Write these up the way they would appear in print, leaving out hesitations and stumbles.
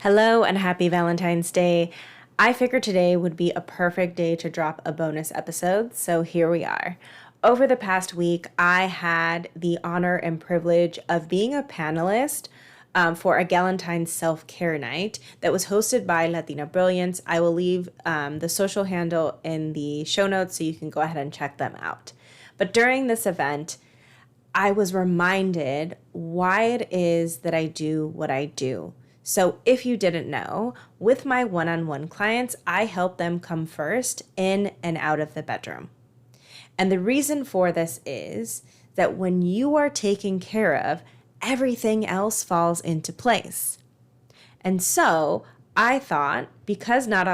Hello and happy Valentine's Day. I figured today would be a perfect day to drop a bonus episode, so here we are. Over the past week, I had the honor and privilege of being a panelist for a Galentine self-care night that was hosted by Latina Brilliance. I will leave the social handle in the show notes so you can go ahead and check them out. But during this event, I was reminded why it is that I do what I do. So if you didn't know, with my one-on-one clients, I help them come first in and out of the bedroom. And the reason for this is that when you are taken care of, everything else falls into place. And so I thought, because not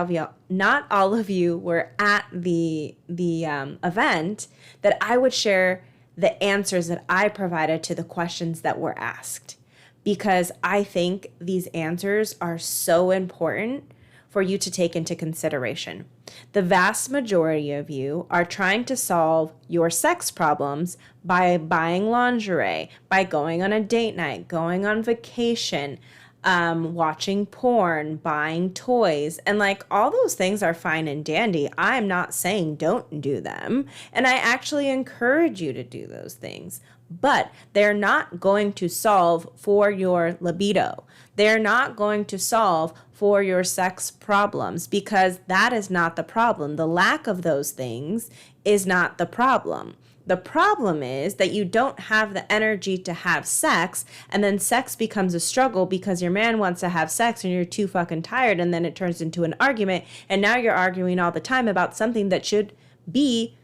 all of you were at the event, that I would share the answers that I provided to the questions that were asked. Because I think these answers are so important for you to take into consideration. The vast majority of you are trying to solve your sex problems by buying lingerie, by going on a date night, going on vacation, watching porn, buying toys, and like all those things are fine and dandy. I'm not saying don't do them, and I actually encourage you to do those things. But they're not going to solve for your libido. They're not going to solve for your sex problems because that is not the problem. The lack of those things is not the problem. The problem is that you don't have the energy to have sex, and then sex becomes a struggle because your man wants to have sex and you're too fucking tired, and then it turns into an argument, and now you're arguing all the time about something that should be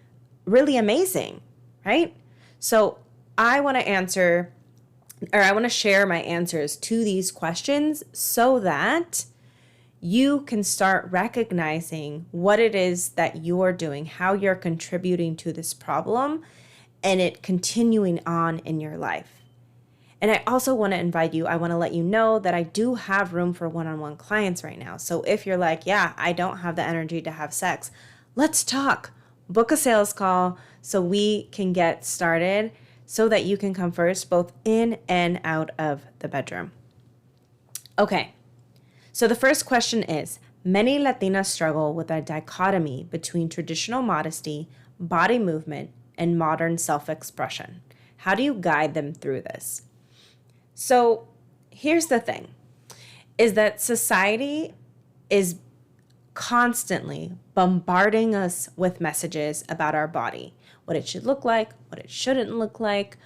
really amazing, right? So I want to share my answers to these questions so that you can start recognizing what it is that you're doing, how you're contributing to this problem, and it continuing on in your life. And I also want to let you know that I do have room for one-on-one clients right now. So if you're like, yeah, I don't have the energy to have sex, let's talk. Book a sales call so we can get started, so that you can come first, both in and out of the bedroom. Okay, so the first question is, many Latinas struggle with a dichotomy between traditional modesty, body movement, and modern self-expression. How do you guide them through this? So here's the thing, is that society is constantly bombarding us with messages about our body, what it should look like, what it shouldn't look like,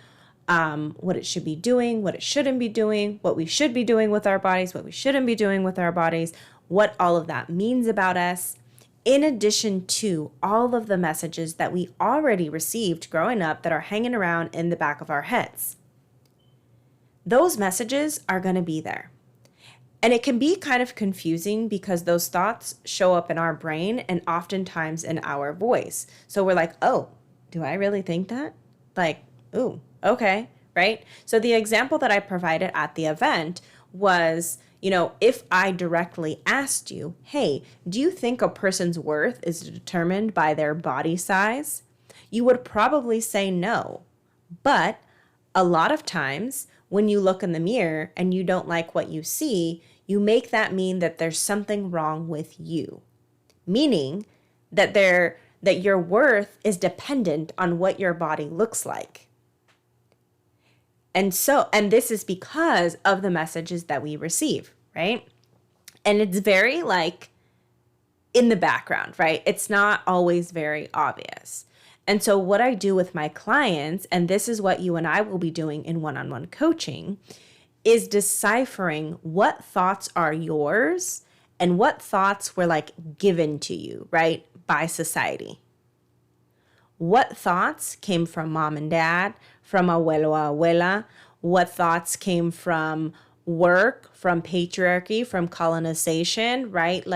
what it should be doing, what it shouldn't be doing, what we should be doing with our bodies, what we shouldn't be doing with our bodies, what all of that means about us, in addition to all of the messages that we already received growing up that are hanging around in the back of our heads. Those messages are going to be there. And it can be kind of confusing because those thoughts show up in our brain and oftentimes in our voice. So we're like, oh, do I really think that? Like, ooh, okay, right? So the example that I provided at the event was, if I directly asked you, hey, do you think a person's worth is determined by their body size? You would probably say no. But a lot of times when you look in the mirror and you don't like what you see, you make that mean that there's something wrong with you, meaning that your worth is dependent on what your body looks like. And this is because of the messages that we receive, right? And it's very in the background, right? It's not always very obvious. And so what I do with my clients, and this is what you and I will be doing in one-on-one coaching, is deciphering what thoughts are yours and what thoughts were given to you, right, by society. What thoughts came from mom and dad, from abuelo, abuela? What thoughts came from work, from patriarchy, from colonization, right?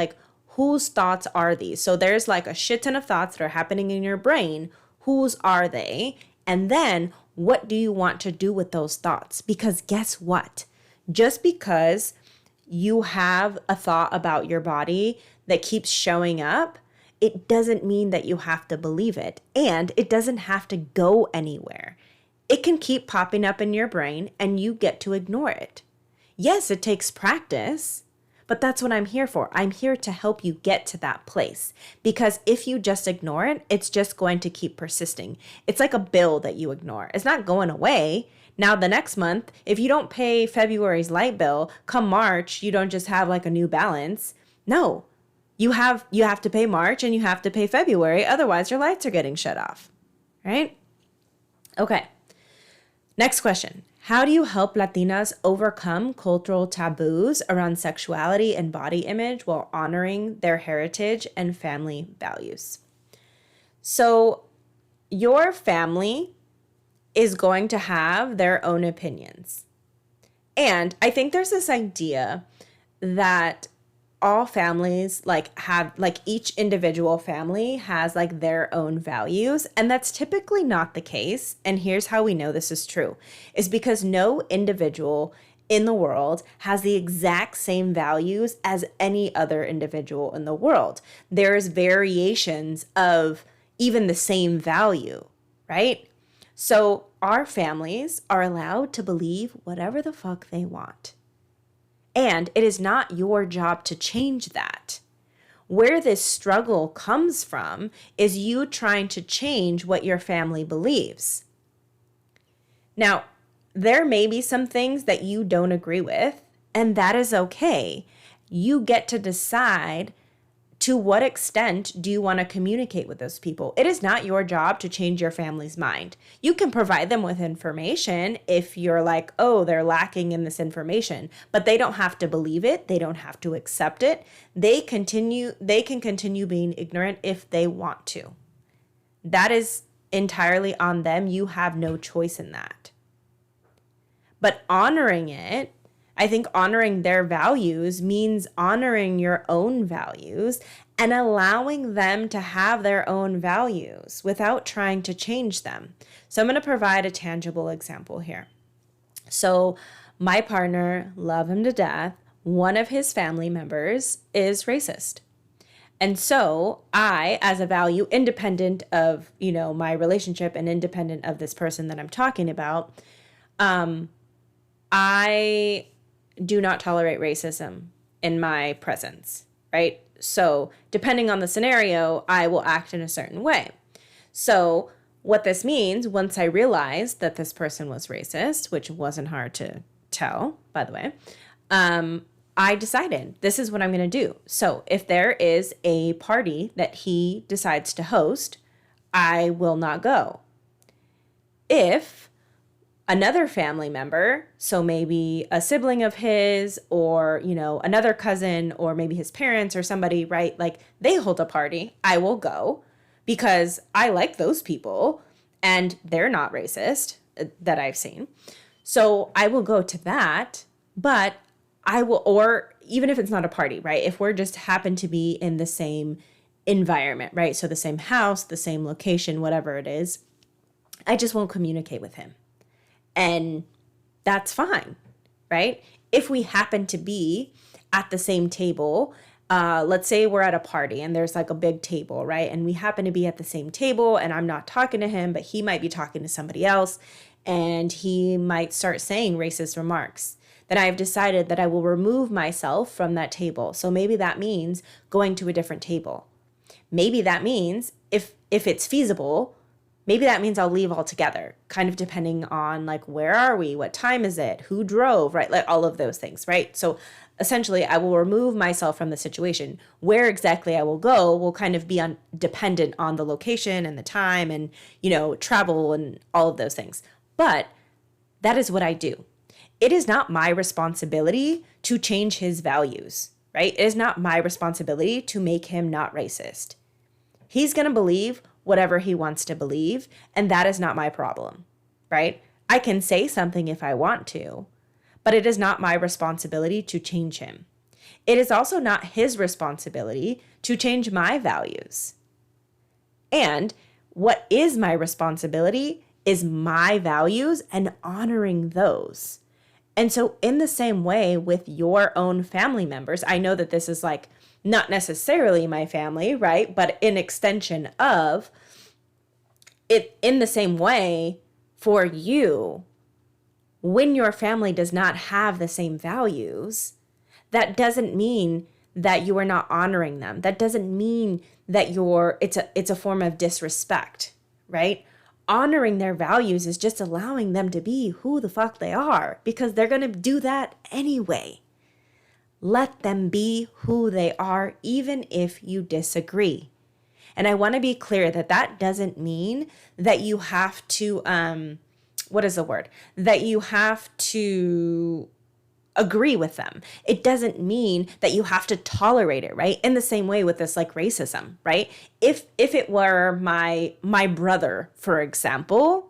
Whose thoughts are these? So there's a shit ton of thoughts that are happening in your brain. Whose are they? And then what do you want to do with those thoughts? Because guess what? Just because you have a thought about your body that keeps showing up, it doesn't mean that you have to believe it. And it doesn't have to go anywhere. It can keep popping up in your brain and you get to ignore it. Yes, it takes practice, But that's what I'm here for. I'm here to help you get to that place. Because if you just ignore it, it's just going to keep persisting. It's like a bill that you ignore. It's not going away. Now, the next month, if you don't pay February's light bill, come March, you don't just have like a new balance. No, you have to pay March and you have to pay February. Otherwise, your lights are getting shut off, right? Okay. Next question. How do you help Latinas overcome cultural taboos around sexuality and body image while honoring their heritage and family values? So your family is going to have their own opinions. And I think there's this idea that all families have each individual family has like their own values, and that's typically not the case. And here's how we know this is true, is because no individual in the world has the exact same values as any other individual in the world. There's variations of even the same value, right? So our families are allowed to believe whatever the fuck they want. And it is not your job to change that. Where this struggle comes from is you trying to change what your family believes. Now, there may be some things that you don't agree with, and that is okay. You get to decide to what extent do you want to communicate with those people. It is not your job to change your family's mind. You can provide them with information if you're like, oh, they're lacking in this information, but they don't have to believe it. They don't have to accept it. They can continue being ignorant if they want to. That is entirely on them. You have no choice in that. But honoring it, I think honoring their values means honoring your own values and allowing them to have their own values without trying to change them. So I'm going to provide a tangible example here. So my partner, love him to death, one of his family members is racist. And so I, as a value, independent of, my relationship and independent of this person that I'm talking about, I do not tolerate racism in my presence, right? So depending on the scenario, I will act in a certain way. So what this means, once I realized that this person was racist, which wasn't hard to tell, by the way, I decided this is what I'm going to do. So if there is a party that he decides to host, I will not go. If another family member, so maybe a sibling of his or, another cousin or maybe his parents or somebody, right? Like they hold a party, I will go because I like those people and they're not racist that I've seen. So I will go to that, but I will, or even if it's not a party, right? If we're just happen to be in the same environment, right? So the same house, the same location, whatever it is, I just won't communicate with him. And that's fine, right? If we happen to be at the same table, let's say we're at a party and there's like a big table, right? And we happen to be at the same table and I'm not talking to him, but he might be talking to somebody else and he might start saying racist remarks. Then I've decided that I will remove myself from that table. So maybe that means going to a different table. Maybe that means if it's feasible, maybe that means I'll leave altogether, kind of depending on like, where are we? What time is it? Who drove, right? Like all of those things, right? So essentially I will remove myself from the situation. Where exactly I will go will kind of be dependent on the location and the time and, travel and all of those things. But that is what I do. It is not my responsibility to change his values, right? It is not my responsibility to make him not racist. He's going to believe whatever he wants to believe, and that is not my problem, right? I can say something if I want to, but it is not my responsibility to change him. It is also not his responsibility to change my values. And what is my responsibility is my values and honoring those. And so in the same way with your own family members, I know that this is like not necessarily my family, right? But an extension of it. In the same way for you, when your family does not have the same values, that doesn't mean that you are not honoring them. That doesn't mean that it's a form of disrespect, right? Honoring their values is just allowing them to be who the fuck they are, because they're going to do that anyway. Let them be who they are, even if you disagree. And I want to be clear that that doesn't mean that you have to, what is the word? That you have to agree with them. It doesn't mean that you have to tolerate it, right? In the same way with this like racism, right? If it were my brother, for example,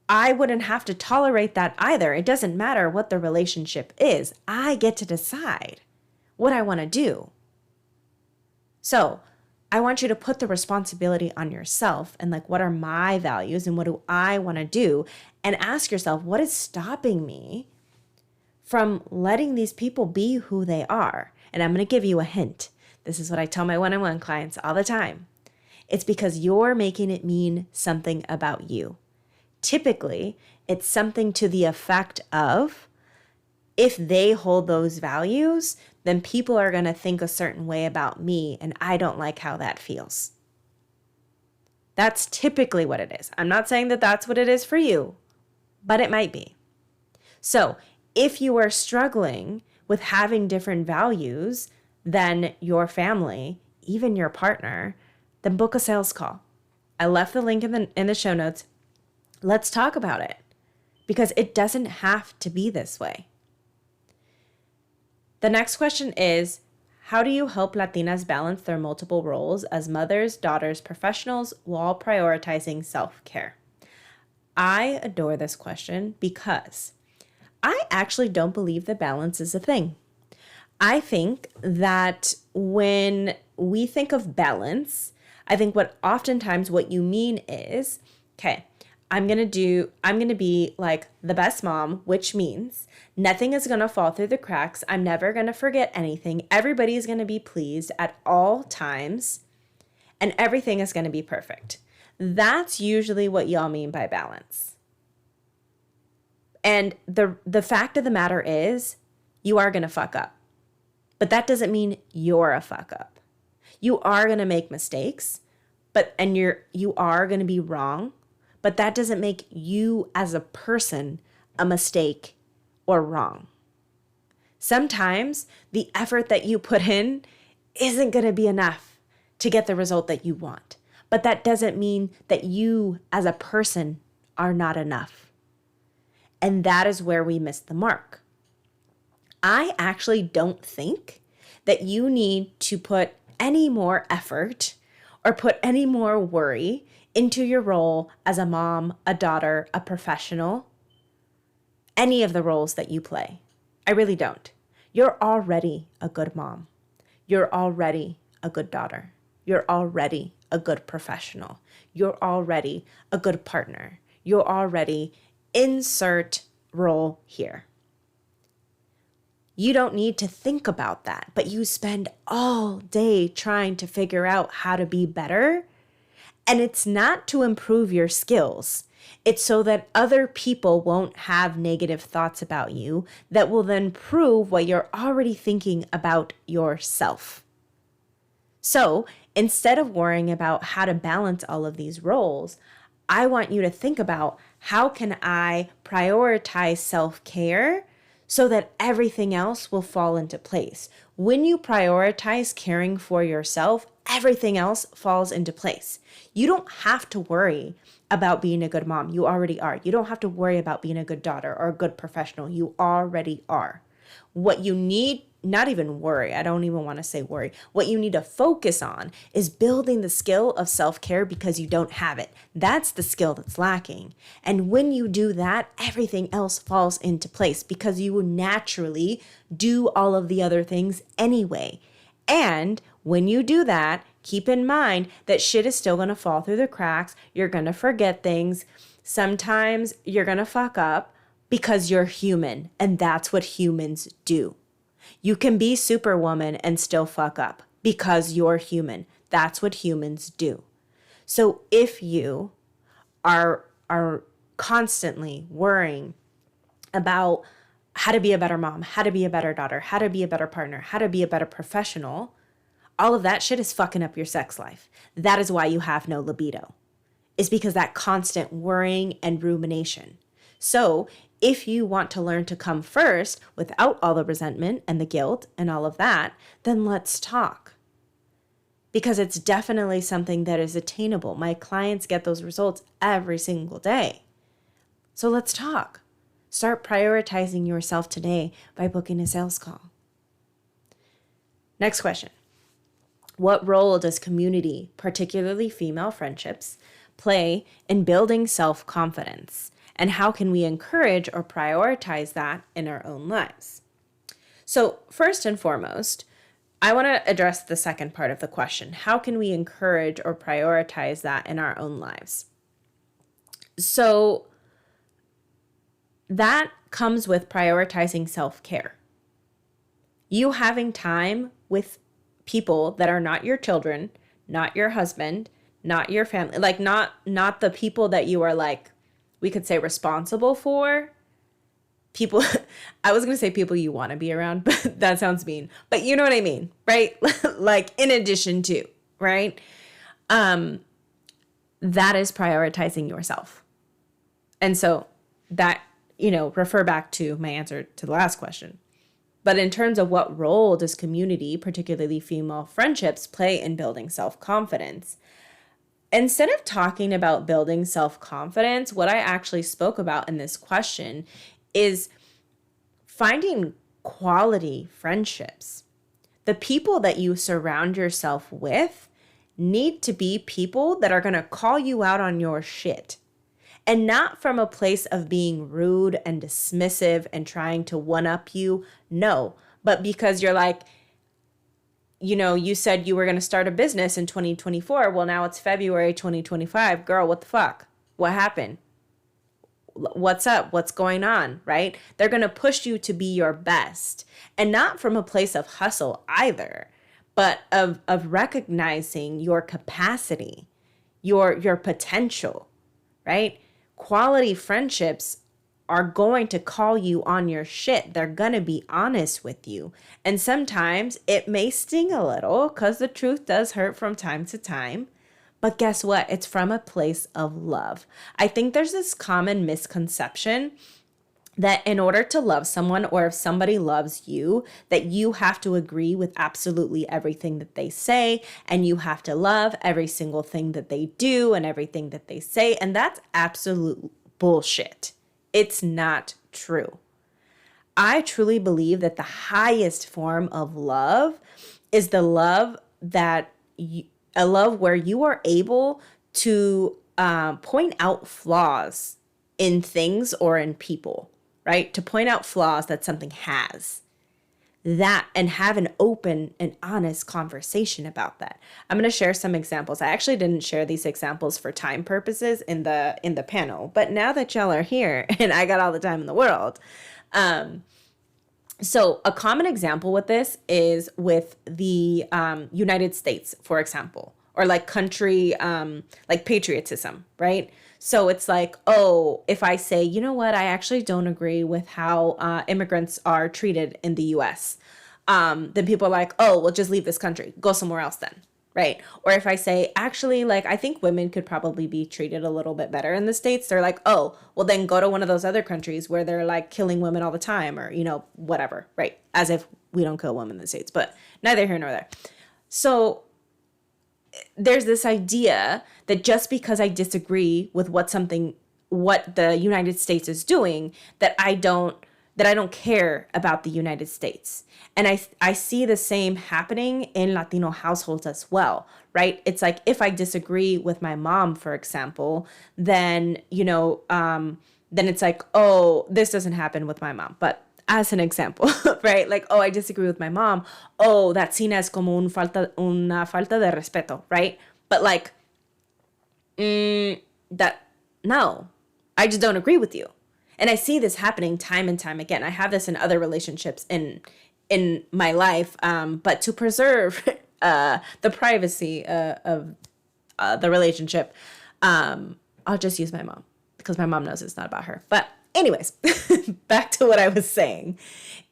I wouldn't have to tolerate that either. It doesn't matter what the relationship is. I get to decide what I want to do. So I want you to put the responsibility on yourself and like, what are my values and what do I want to do? And ask yourself, what is stopping me from letting these people be who they are? And I'm going to give you a hint. This is what I tell my one-on-one clients all the time. It's because you're making it mean something about you. Typically, it's something to the effect of, if they hold those values, then people are going to think a certain way about me, and I don't like how that feels. That's typically what it is. I'm not saying that that's what it is for you, but it might be. So if you are struggling with having different values than your family, even your partner, then book a sales call. I left the link in the show notes. Let's talk about it, because it doesn't have to be this way. The next question is, how do you help Latinas balance their multiple roles as mothers, daughters, professionals while prioritizing self-care? I adore this question because I actually don't believe that balance is a thing. I think that when we think of balance, I think what you mean is, okay, I'm going to be like the best mom, which means nothing is going to fall through the cracks. I'm never going to forget anything. Everybody is going to be pleased at all times, and everything is going to be perfect. That's usually what y'all mean by balance. And the fact of the matter is, you are going to fuck up. But that doesn't mean you're a fuck up. You are going to make mistakes, and you are going to be wrong. But that doesn't make you as a person a mistake or wrong. Sometimes the effort that you put in isn't going to be enough to get the result that you want. But that doesn't mean that you as a person are not enough. And that is where we miss the mark. I actually don't think that you need to put any more effort or put any more worry into your role as a mom, a daughter, a professional, any of the roles that you play. I really don't. You're already a good mom. You're already a good daughter. You're already a good professional. You're already a good partner. You're already insert role here. You don't need to think about that, but you spend all day trying to figure out how to be better. And it's not to improve your skills. It's so that other people won't have negative thoughts about you that will then prove what you're already thinking about yourself. So instead of worrying about how to balance all of these roles, I want you to think about, how can I prioritize self-care so that everything else will fall into place? When you prioritize caring for yourself, everything else falls into place. You don't have to worry about being a good mom. You already are. You don't have to worry about being a good daughter or a good professional. You already are. What you need, not even worry, I don't even want to say worry. What you need to focus on is building the skill of self-care, because you don't have it. That's the skill that's lacking. And when you do that, everything else falls into place, because you will naturally do all of the other things anyway. And when you do that, keep in mind that shit is still going to fall through the cracks. You're going to forget things. Sometimes you're going to fuck up, because you're human, and that's what humans do. You can be Superwoman and still fuck up, because you're human. That's what humans do. So if you are constantly worrying about how to be a better mom, how to be a better daughter, how to be a better partner, how to be a better professional, all of that shit is fucking up your sex life. That is why you have no libido. It's because that constant worrying and rumination. So if you want to learn to come first without all the resentment and the guilt and all of that, then let's talk. Because it's definitely something that is attainable. My clients get those results every single day. So let's talk. Start prioritizing yourself today by booking a sales call. Next question. What role does community, particularly female friendships, play in building self-confidence? And how can we encourage or prioritize that in our own lives? So first and foremost, I want to address the second part of the question. How can we encourage or prioritize that in our own lives? So that comes with prioritizing self-care. You having time with people that are not your children, not your husband, not your family, like not the people that you are like, we could say responsible for. People, I was going to say people you want to be around, but that sounds mean. But you know what I mean, right? Like in addition to, right? That is prioritizing yourself. And so that, refer back to my answer to the last question. But in terms of what role does community, particularly female friendships, play in building self-confidence? Instead of talking about building self-confidence, what I actually spoke about in this question is finding quality friendships. The people that you surround yourself with need to be people that are going to call you out on your shit. And not from a place of being rude and dismissive and trying to one-up you. No, but because you're like, you said you were going to start a business in 2024. Well, now it's February 2025. Girl, what the fuck? What happened? What's up? What's going on, right? They're going to push you to be your best. And not from a place of hustle either, but of recognizing your capacity, your potential, right? Quality friendships are going to call you on your shit. They're going to be honest with you. And sometimes it may sting a little because the truth does hurt from time to time. But guess what? It's from a place of love. I think there's this common misconception that in order to love someone, or if somebody loves you, that you have to agree with absolutely everything that they say, and you have to love every single thing that they do and everything that they say. And that's absolute bullshit. It's not true. I truly believe that the highest form of love is the love that a love where you are able to point out flaws in things or in people, right? To point out flaws that something has. That, and have an open and honest conversation about that. I'm going to share some examples. I actually didn't share these examples for time purposes in the panel, but now that y'all are here and I got all the time in the world. So a common example with this is with the United States, for example, or like country, like patriotism, right? So it's like, oh, if I say, you know what, I actually don't agree with how immigrants are treated in the US, then people are like, oh, well, just leave this country, go somewhere else then, right? Or if I say, actually, like, I think women could probably be treated a little bit better in the States, they're like, oh, well, then go to one of those other countries where they're like killing women all the time, or, whatever, right? As if we don't kill women in the States, but neither here nor there. So there's this idea that just because I disagree with what the United States is doing, that I don't care about the United States. And I see the same happening in Latino households as well, right? It's like, if I disagree with my mom, for example, then, then it's like, oh, this doesn't happen with my mom. But as an example, right? Like, oh, I disagree with my mom. Oh, that's seen as como una falta de respeto, right? But like, no, I just don't agree with you. And I see this happening time and time again. I have this in other relationships in my life, but to preserve the privacy of the relationship, I'll just use my mom, because my mom knows it's not about her. But Anyways, back to what I was saying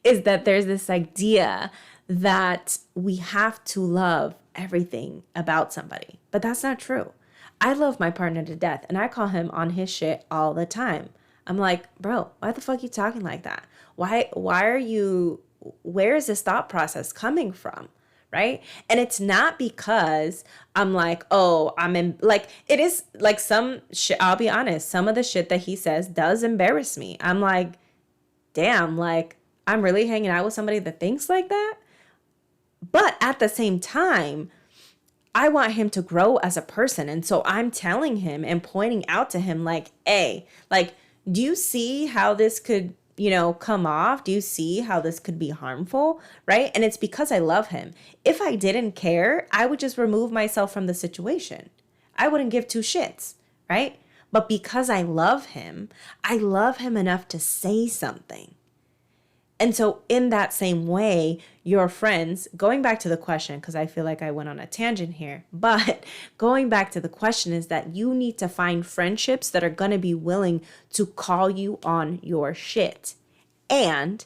is that there's this idea that we have to love everything about somebody, but that's not true. I love my partner to death and I call him on his shit all the time. I'm like, bro, why the fuck are you talking like that? Where is this thought process coming from? Right? And it's not because I'm like, oh, it is like some shit. I'll be honest. Some of the shit that he says does embarrass me. I'm like, damn, like I'm really hanging out with somebody that thinks like that. But at the same time, I want him to grow as a person. And so I'm telling him and pointing out to him like, hey, like, do you see how this could, come off? Do you see how this could be harmful? Right? And it's because I love him. If I didn't care, I would just remove myself from the situation. I wouldn't give two shits. Right? But because I love him enough to say something. And so in that same way, your friends, going back to the question, because I feel like I went on a tangent here, but going back to the question is that you need to find friendships that are going to be willing to call you on your shit. And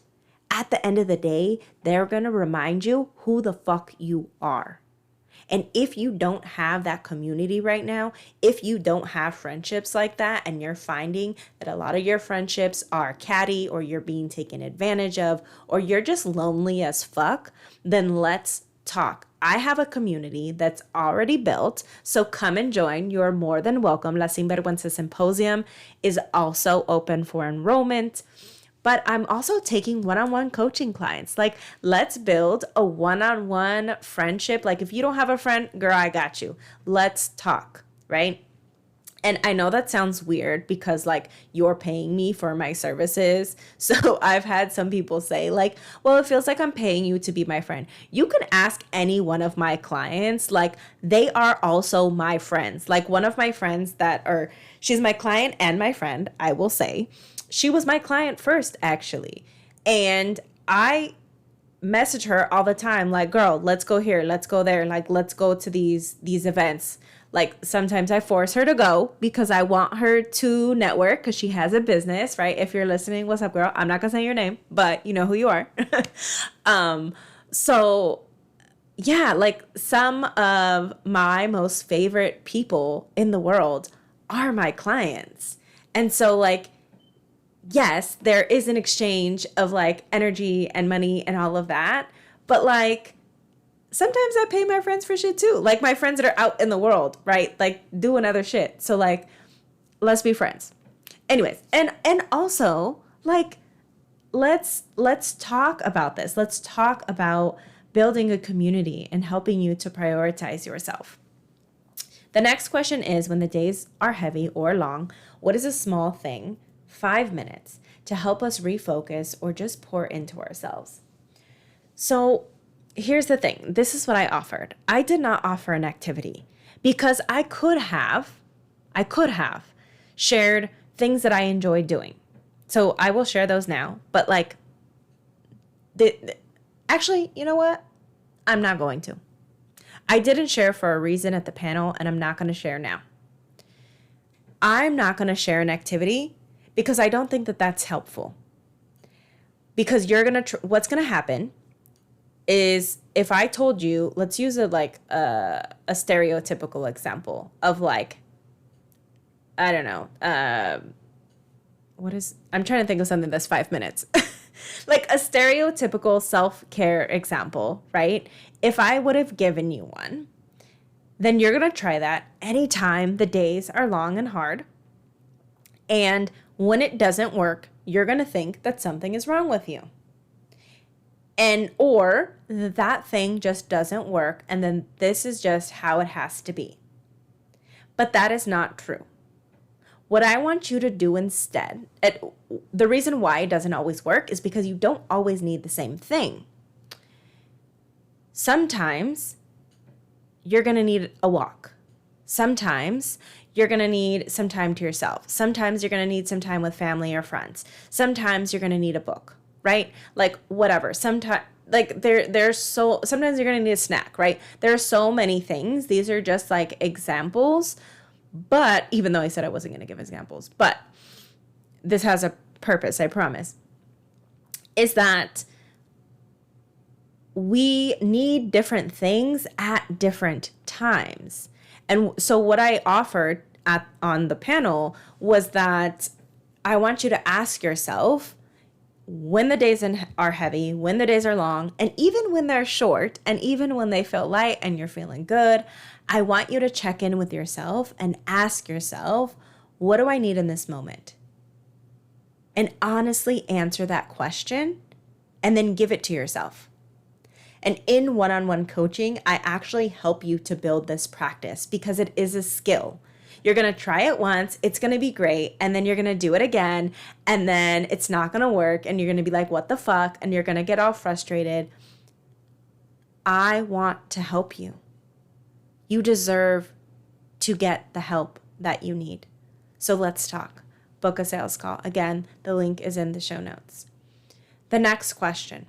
at the end of the day, they're going to remind you who the fuck you are. And if you don't have that community right now, if you don't have friendships like that, and you're finding that a lot of your friendships are catty, or you're being taken advantage of, or you're just lonely as fuck, then let's talk. I have a community that's already built, so come and join. You're more than welcome. La Sinvergüenza Symposium is also open for enrollment. But I'm also taking one-on-one coaching clients. Like, let's build a one-on-one friendship. Like, if you don't have a friend, girl, I got you. Let's talk, right? And I know that sounds weird because, like, you're paying me for my services. So I've had some people say, like, well, it feels like I'm paying you to be my friend. You can ask any one of my clients. Like, they are also my friends. Like, one of my friends she's my client and my friend, I will say. She was my client first, actually. And I message her all the time, like, girl, let's go here, let's go there, like, let's go to these events. Like, sometimes I force her to go because I want her to network because she has a business, right? If you're listening, what's up, girl? I'm not gonna say your name, but you know who you are. So yeah, like, some of my most favorite people in the world are my clients. And so, like, yes, there is an exchange of, like, energy and money and all of that. But, like, sometimes I pay my friends for shit too. Like, my friends that are out in the world, right? Like, doing other shit. So, like, let's be friends. Anyways, and also, like, let's talk about this. Let's talk about building a community and helping you to prioritize yourself. The next question is, when the days are heavy or long, what is a small thing, 5 minutes, to help us refocus or just pour into ourselves? So here's the thing. This is what I offered. I did not offer an activity because I could have shared things that I enjoy doing. So I will share those now. But, like, actually, you know what? I'm not going to. I didn't share for a reason at the panel, and I'm not going to share now. I'm not going to share an activity because I don't think that that's helpful. Because what's going to happen is, if I told you, let's use a stereotypical example of, like, I don't know, I'm trying to think of something that's 5 minutes. Like a stereotypical self-care example, right? If I would have given you one, then you're going to try that anytime the days are long and hard. And when it doesn't work, you're going to think that something is wrong with you. Or that thing just doesn't work, and then this is just how it has to be. But that is not true. What I want you to do instead, the reason why it doesn't always work is because you don't always need the same thing. Sometimes you're going to need a walk. Sometimes you're going to need some time to yourself. Sometimes you're going to need some time with family or friends. Sometimes you're going to need a book, right? Like, whatever. Sometimes you're going to need a snack, right? There are so many things. These are just, like, examples. But even though I said I wasn't going to give examples, but this has a purpose, I promise, is that we need different things at different times. And so what I offered on the panel was that I want you to ask yourself, when the days are heavy, when the days are long, and even when they're short, and even when they feel light and you're feeling good, I want you to check in with yourself and ask yourself, what do I need in this moment? And honestly answer that question and then give it to yourself. And in one-on-one coaching, I actually help you to build this practice because it is a skill. You're going to try it once, it's going to be great, and then you're going to do it again, and then it's not going to work, and you're going to be like, what the fuck, and you're going to get all frustrated. I want to help you. You deserve to get the help that you need. So let's talk. Book a sales call. Again, the link is in the show notes. The next question.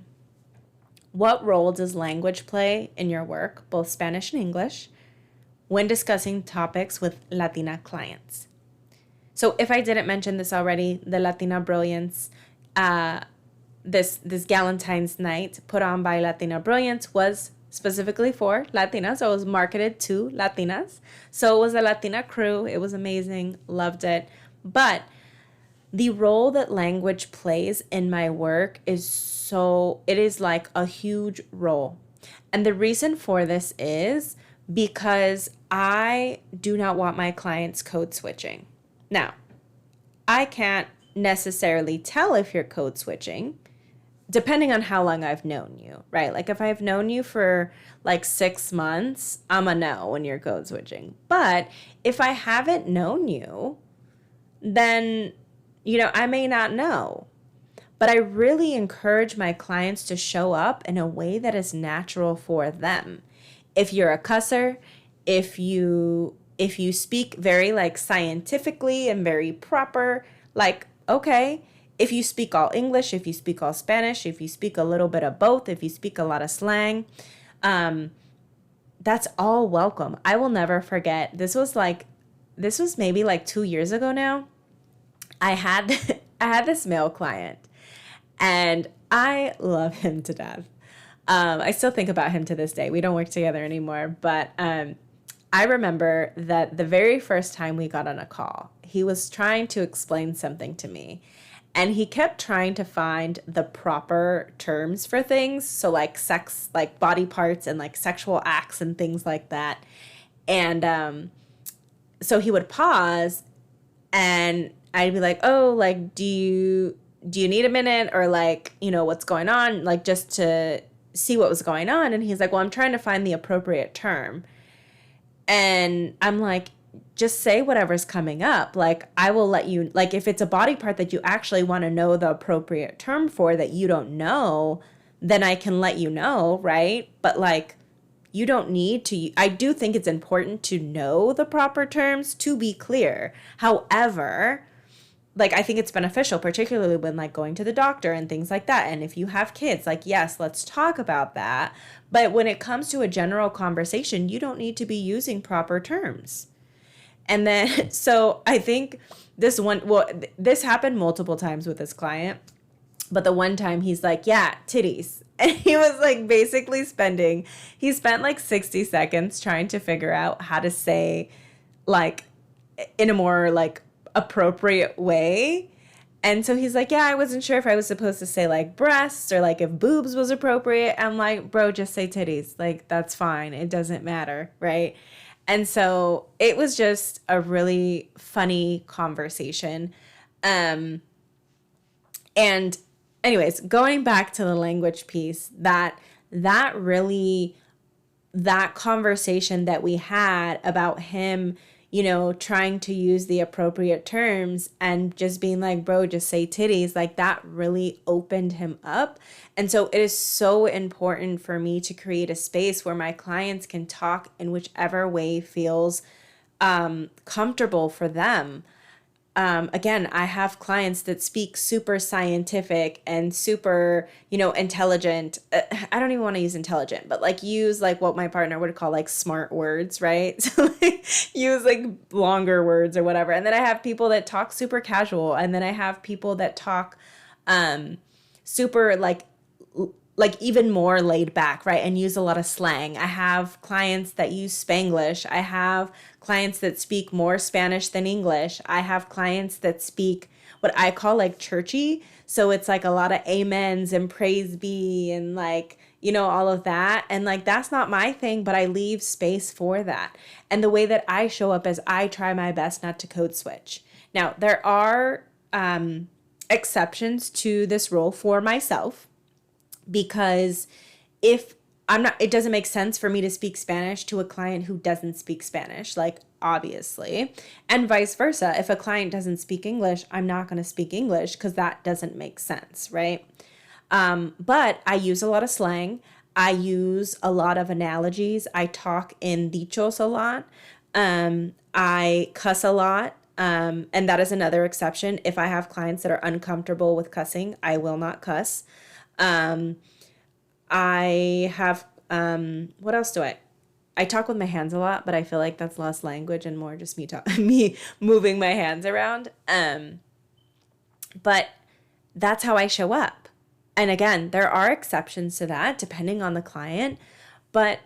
What role does language play in your work, both Spanish and English, when discussing topics with Latina clients? So if I didn't mention this already, the Latina Brilliance, this Galentine's night put on by Latina Brilliance was specifically for Latinas. So it was marketed to Latinas. So it was a Latina crew. It was amazing. Loved it. But the role that language plays in my work it is like a huge role. And the reason for this is because I do not want my clients code switching. Now, I can't necessarily tell if you're code switching, depending on how long I've known you, right? Like if I've known you for like 6 months, I'm a know when you're code switching. But if I haven't known you, then, I may not know. But I really encourage my clients to show up in a way that is natural for them. If you're a cusser, if you speak very like scientifically and very proper, like, okay. If you speak all English, if you speak all Spanish, if you speak a little bit of both, if you speak a lot of slang, that's all welcome. I will never forget. This was maybe like 2 years ago now. I had this male client and I love him to death. I still think about him to this day. We don't work together anymore, but I remember that the very first time we got on a call, he was trying to explain something to me. And he kept trying to find the proper terms for things. So like sex, like body parts and like sexual acts and things like that. And so he would pause and I'd be like, oh, like, do you need a minute? Or like, what's going on? Like just to see what was going on. And he's like, well, I'm trying to find the appropriate term. And I'm like, just say whatever's coming up. Like, I will let you, like, if it's a body part that you actually want to know the appropriate term for that you don't know, then I can let you know, right? But like, you don't need to, I do think it's important to know the proper terms to be clear. However, like, I think it's beneficial, particularly when like going to the doctor and things like that. And if you have kids, like, yes, let's talk about that. But when it comes to a general conversation, you don't need to be using proper terms. And then, so I think this happened multiple times with this client, but the one time he's like, yeah, titties. And he was like basically he spent like 60 seconds trying to figure out how to say like in a more like appropriate way. And so he's like, yeah, I wasn't sure if I was supposed to say like breasts or like if boobs was appropriate. I'm like, bro, just say titties. Like, that's fine. It doesn't matter, right? And so it was just a really funny conversation. And anyways, going back to the language piece, that conversation that we had about him, trying to use the appropriate terms and just being like, bro, just say titties, like that really opened him up. And so it is so important for me to create a space where my clients can talk in whichever way feels comfortable for them. Again, I have clients that speak super scientific and super, intelligent. I don't even want to use intelligent, but like use like what my partner would call like smart words, right? So like use like longer words or whatever. And then I have people that talk super casual. And then I have people that talk super like even more laid back, right? And use a lot of slang. I have clients that use Spanglish. I have clients that speak more Spanish than English. I have clients that speak what I call like churchy. So it's like a lot of amens and praise be and like, all of that. And like, that's not my thing, but I leave space for that. And the way that I show up is I try my best not to code switch. Now, there are exceptions to this rule for myself, because if I'm not, it doesn't make sense for me to speak Spanish to a client who doesn't speak Spanish, like obviously, and vice versa. If a client doesn't speak English, I'm not going to speak English because that doesn't make sense, right? But I use a lot of slang. I use a lot of analogies. I talk in dichos a lot. I cuss a lot. And that is another exception. If I have clients that are uncomfortable with cussing, I will not cuss. I have, what else do I talk with my hands a lot, but I feel like that's less language and more just me moving my hands around. But that's how I show up. And again, there are exceptions to that depending on the client, but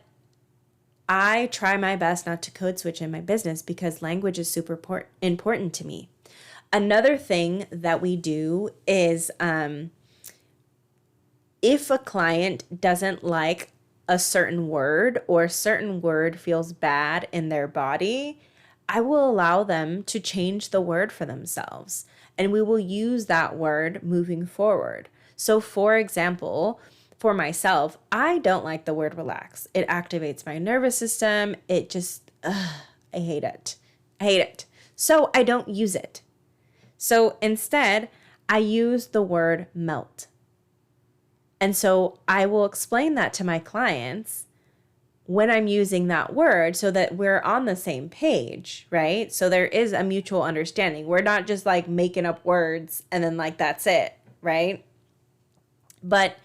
I try my best not to code switch in my business because language is super important to me. Another thing that we do is, if a client doesn't like a certain word or a certain word feels bad in their body, I will allow them to change the word for themselves. And we will use that word moving forward. So for example, for myself, I don't like the word relax. It activates my nervous system. It just, I hate it. I hate it. So I don't use it. So instead, I use the word melt. And so I will explain that to my clients when I'm using that word so that we're on the same page, right? So there is a mutual understanding. We're not just like making up words and then like that's it, right? But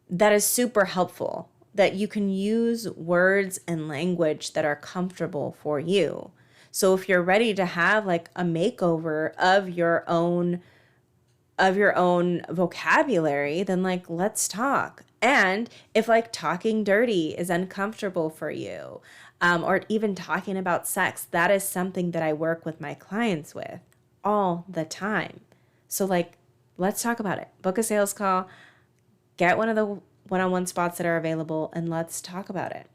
that is super helpful that you can use words and language that are comfortable for you. So if you're ready to have like a makeover of your own vocabulary, then like, let's talk. And if like talking dirty is uncomfortable for you, or even talking about sex, that is something that I work with my clients with all the time. So like, let's talk about it. Book a sales call, get one of the one-on-one spots that are available, and let's talk about it.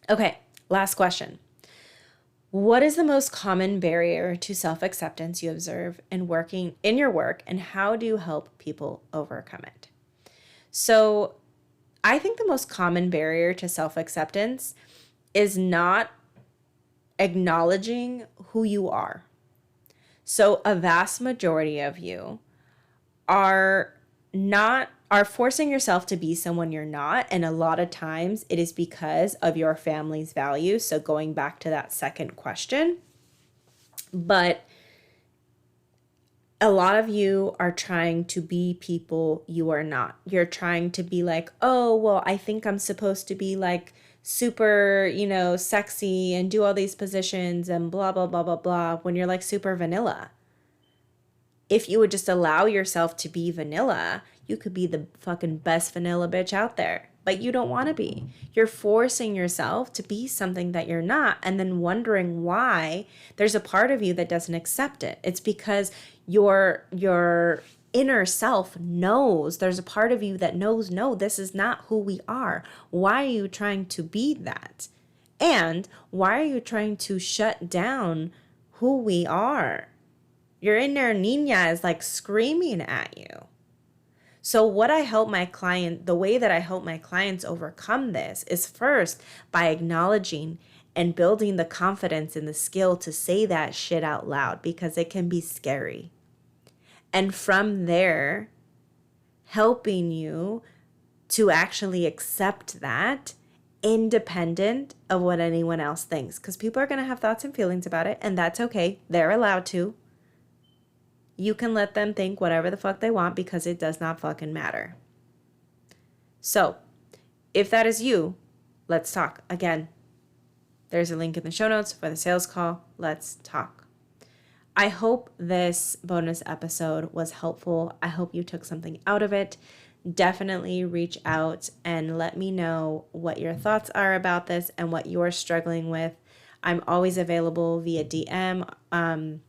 Okay, last question. What is the most common barrier to self-acceptance you observe in working in your work, and how do you help people overcome it? So I think the most common barrier to self-acceptance is not acknowledging who you are. So a vast majority of you are forcing yourself to be someone you're not. And a lot of times it is because of your family's values. So going back to that second question, but a lot of you are trying to be people you are not. You're trying to be like, oh, well, I think I'm supposed to be like super, sexy and do all these positions and blah, blah, blah, blah, blah, when you're like super vanilla. If you would just allow yourself to be vanilla, you could be the fucking best vanilla bitch out there. But you don't want to be. You're forcing yourself to be something that you're not, and then wondering why there's a part of you that doesn't accept it. It's because your inner self knows, there's a part of you that knows, no, this is not who we are. Why are you trying to be that? And why are you trying to shut down who we are? Your inner niña is like screaming at you. So the way that I help my clients overcome this is first by acknowledging and building the confidence and the skill to say that shit out loud, because it can be scary. And from there, helping you to actually accept that independent of what anyone else thinks, because people are going to have thoughts and feelings about it, and that's okay. They're allowed to. You can let them think whatever the fuck they want because it does not fucking matter. So, if that is you, let's talk. Again, there's a link in the show notes for the sales call. Let's talk. I hope this bonus episode was helpful. I hope you took something out of it. Definitely reach out and let me know what your thoughts are about this and what you're struggling with. I'm always available via DM on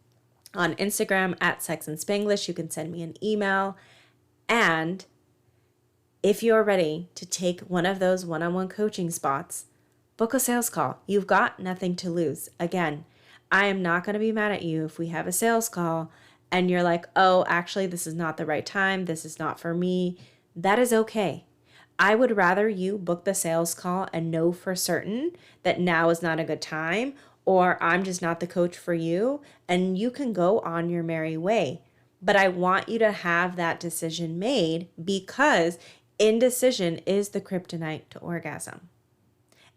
Instagram at Sex and Spanglish. You can send me an email. And if you're ready to take one of those one-on-one coaching spots, book a sales call. You've got nothing to lose. Again, I am not going to be mad at you if we have a sales call and you're like, oh, actually, this is not the right time. This is not for me. That is okay. I would rather you book the sales call and know for certain that now is not a good time, or I'm just not the coach for you, and you can go on your merry way. But I want you to have that decision made, because indecision is the kryptonite to orgasm.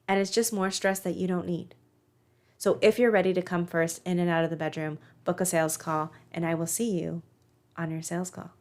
And it's just more stress that you don't need. So if you're ready to come first in and out of the bedroom, book a sales call, and I will see you on your sales call.